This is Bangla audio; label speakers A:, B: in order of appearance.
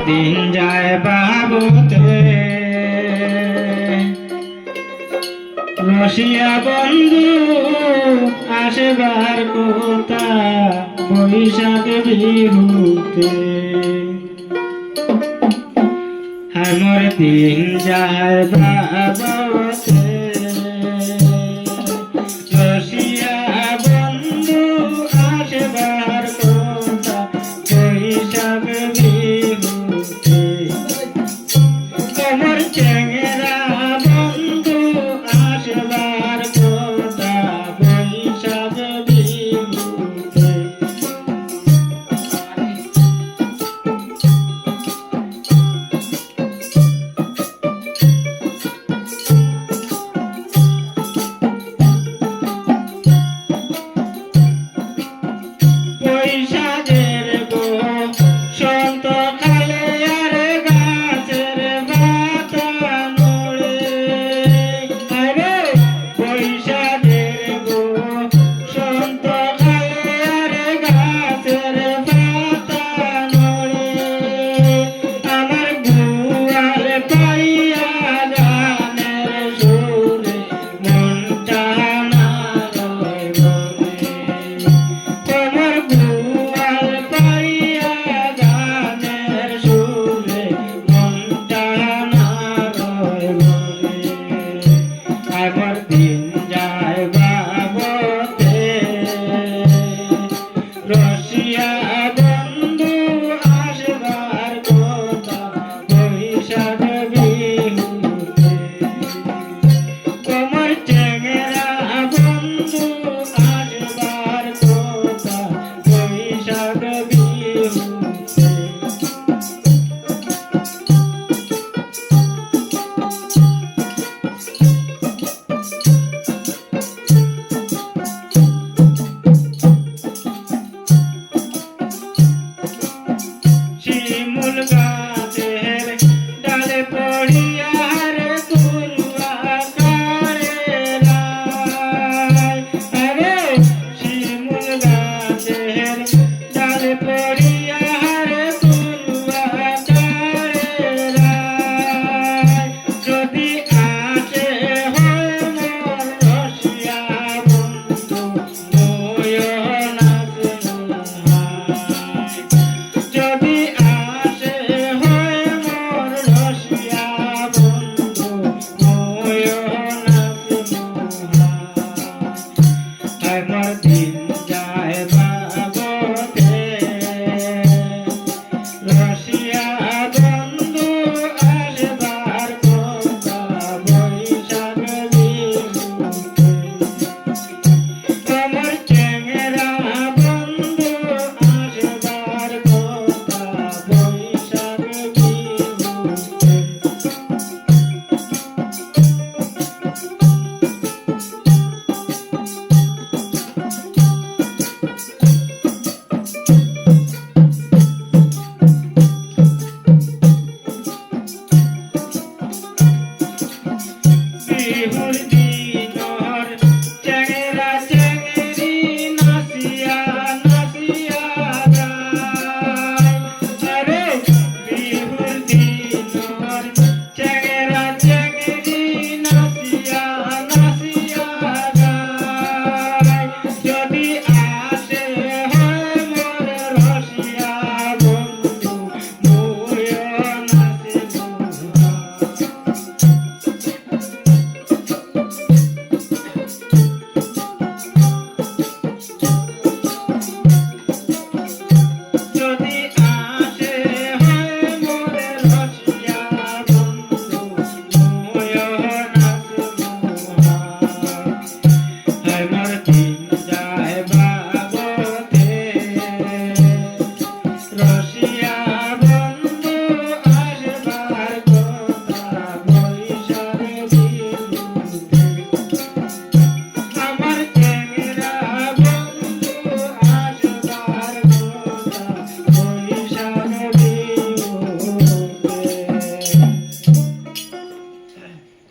A: দিন যায় বাবুতে রসিয়া বন্ধু আসবার কথা বৈশাখ বিহুতে আমার দিন যায় বাবুতে রসিয়া বন্ধু আসবার কথা বৈশাখ বিহুতে আমার চেঙ্গেরা বন্ধু আসবার কথা বৈশাখ বিহুতে বৈশাখের বসন্ত কালে আর গাছের পাতা নড়ে আরে বৈশাখের বসন্ত কালে আর গাছের পাতা নড়ে আমার গুয়াল পাইয়া গানের সুরে মনটা না রয় বলে তোমার গুয়াল পাইয়া গানের সুরে মনটা না রয় বলে আমার দিন যায় বাবতে রসিয়া বন্ধু আসবার কথা বৈশাখ বিহুতে তোমার চেঙ্গেরা বন্ধু আসবার কথা বৈশাখ বিহুতে শিমুল গাছ